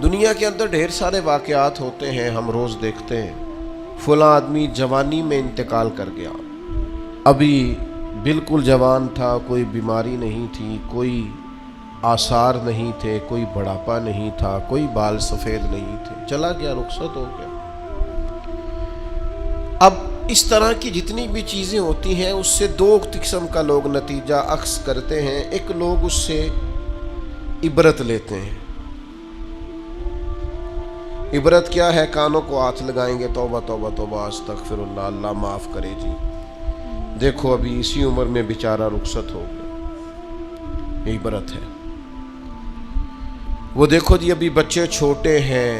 دنیا کے اندر ڈھیر سارے واقعات ہوتے ہیں، ہم روز دیکھتے ہیں فلاں آدمی جوانی میں انتقال کر گیا، ابھی بالکل جوان تھا، کوئی بیماری نہیں تھی، کوئی آثار نہیں تھے، کوئی بڑھاپا نہیں تھا، کوئی بال سفید نہیں تھے، چلا گیا، رخصت ہو گیا۔ اب اس طرح کی جتنی بھی چیزیں ہوتی ہیں اس سے دو قسم کا لوگ نتیجہ اخذ کرتے ہیں۔ ایک لوگ اس سے عبرت لیتے ہیں۔ عبرت کیا ہے؟ کانوں کو ہاتھ لگائیں گے، توبہ توبہ توبہ استغفر اللہ، اللہ معاف کرے جی، دیکھو ابھی اسی عمر میں بیچارہ رخصت ہو گیا، یہ عبرت ہے۔ وہ دیکھو جی ابھی بچے چھوٹے ہیں،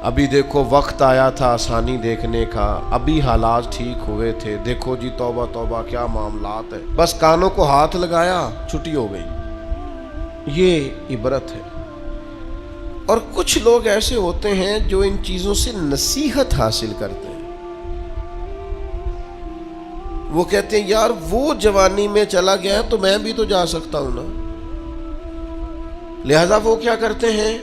ابھی دیکھو وقت آیا تھا آسانی دیکھنے کا، ابھی حالات ٹھیک ہوئے تھے، دیکھو جی توبہ توبہ کیا معاملات ہے، بس کانوں کو ہاتھ لگایا، چھٹی ہو گئی، یہ عبرت ہے۔ اور کچھ لوگ ایسے ہوتے ہیں جو ان چیزوں سے نصیحت حاصل کرتے ہیں۔ وہ کہتے ہیں یار وہ جوانی میں چلا گیا تو میں بھی تو جا سکتا ہوں نا، لہذا وہ کیا کرتے ہیں؟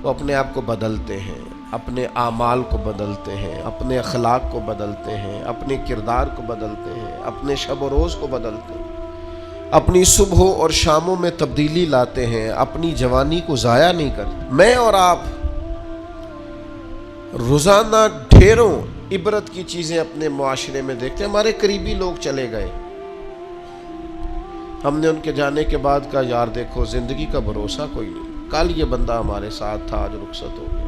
وہ اپنے آپ کو بدلتے ہیں، اپنے اعمال کو بدلتے ہیں، اپنے اخلاق کو بدلتے ہیں، اپنے کردار کو بدلتے ہیں، اپنے شب و روز کو بدلتے ہیں، اپنی صبح اور شاموں میں تبدیلی لاتے ہیں، اپنی جوانی کو ضائع نہیں کرتے۔ میں اور آپ روزانہ ڈھیروں عبرت کی چیزیں اپنے معاشرے میں دیکھتے ہیں۔ ہمارے قریبی لوگ چلے گئے، ہم نے ان کے جانے کے بعد کہا یار دیکھو زندگی کا بھروسہ کوئی نہیں، کل یہ بندہ ہمارے ساتھ تھا، آج رخصت ہو گیا،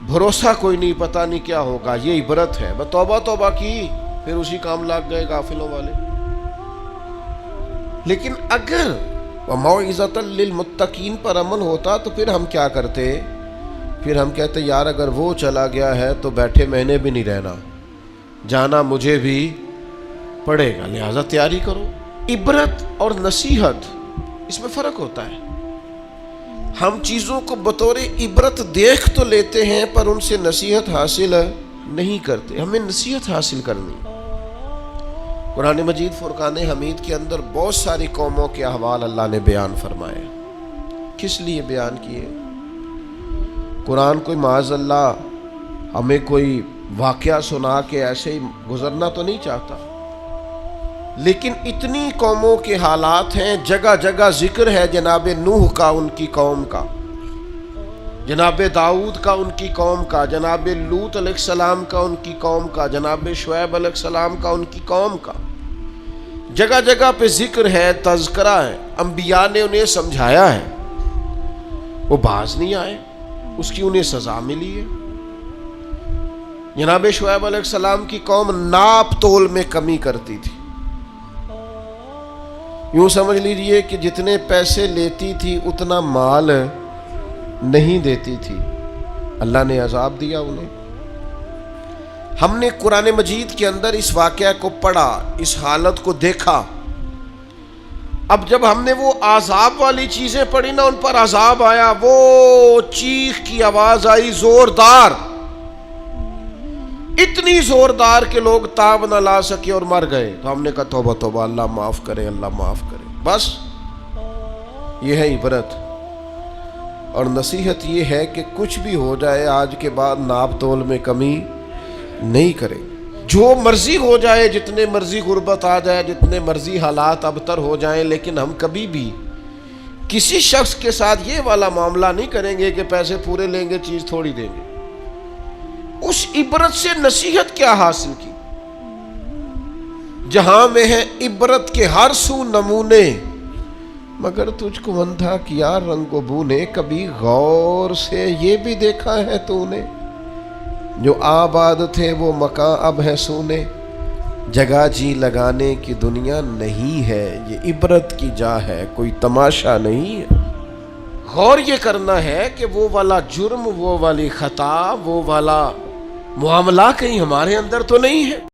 بھروسہ کوئی نہیں، پتہ نہیں کیا ہوگا۔ یہ عبرت ہے۔ بس توبہ توبہ کی، پھر اسی کام لگ گئے غافلوں والے۔ لیکن اگر وَمَوْعِظَةً لِّلْمُتَّقِينَ پر عمل ہوتا تو پھر ہم کیا کرتے؟ پھر ہم کہتے یار اگر وہ چلا گیا ہے تو بیٹھے میں نے بھی نہیں رہنا، جانا مجھے بھی پڑے گا، لہذا تیاری کرو۔ عبرت اور نصیحت اس میں فرق ہوتا ہے۔ ہم چیزوں کو بطور عبرت دیکھ تو لیتے ہیں پر ان سے نصیحت حاصل نہیں کرتے۔ ہمیں نصیحت حاصل کرنی۔ قرآن مجید فرقان حمید کے اندر بہت ساری قوموں کے احوال اللہ نے بیان فرمائے۔ کس لیے بیان کیے؟ قرآن کوئی معاذ اللہ ہمیں کوئی واقعہ سنا کے ایسے ہی گزرنا تو نہیں چاہتا، لیکن اتنی قوموں کے حالات ہیں، جگہ جگہ ذکر ہے جناب نوح کا ان کی قوم کا، جناب داؤد کا ان کی قوم کا، جناب لوط علیہ السلام کا ان کی قوم کا، جناب شعیب علیہ السلام کا ان کی قوم کا، جگہ جگہ پہ ذکر ہے، تذکرہ ہے، انبیاء نے انہیں سمجھایا ہے، وہ باز نہیں آئے، اس کی انہیں سزا ملی ہے۔ جناب شعیب علیہ السلام کی قوم ناپ تول میں کمی کرتی تھی، یوں سمجھ لیجئے کہ جتنے پیسے لیتی تھی اتنا مال نہیں دیتی تھی، اللہ نے عذاب دیا انہیں۔ ہم نے قرآن مجید کے اندر اس واقعہ کو پڑھا، اس حالت کو دیکھا۔ اب جب ہم نے وہ عذاب والی چیزیں پڑھی نا، ان پر عذاب آیا، وہ چیخ کی آواز آئی زوردار، اتنی زوردار کہ لوگ تاب نہ لا سکے اور مر گئے۔ تو ہم نے کہا توبہ توبہ، اللہ معاف کرے، اللہ معاف کرے۔ بس یہ ہے عبرت اور نصیحت، یہ ہے کہ کچھ بھی ہو جائے آج کے بعد ناپ تول میں کمی نہیں کرے، جو مرضی ہو جائے، جتنے مرضی غربت آ جائے، جتنے مرضی حالات ابتر ہو جائیں، لیکن ہم کبھی بھی کسی شخص کے ساتھ یہ والا معاملہ نہیں کریں گے کہ پیسے پورے لیں گے چیز تھوڑی دیں گے۔ اس عبرت سے نصیحت کیا حاصل کی؟ جہاں میں ہے عبرت کے ہر سو نمونے، مگر تجھ کو اندھا کیا رنگ و بو نے، کبھی غور سے یہ بھی دیکھا ہے تو نے، جو آباد تھے وہ مکان اب ہے سونے، جگہ جی لگانے کی دنیا نہیں ہے، یہ عبرت کی جا ہے، کوئی تماشا نہیں ہے۔ غور یہ کرنا ہے کہ وہ والا جرم، وہ والی خطا، وہ والا معاملہ کہیں ہمارے اندر تو نہیں ہے۔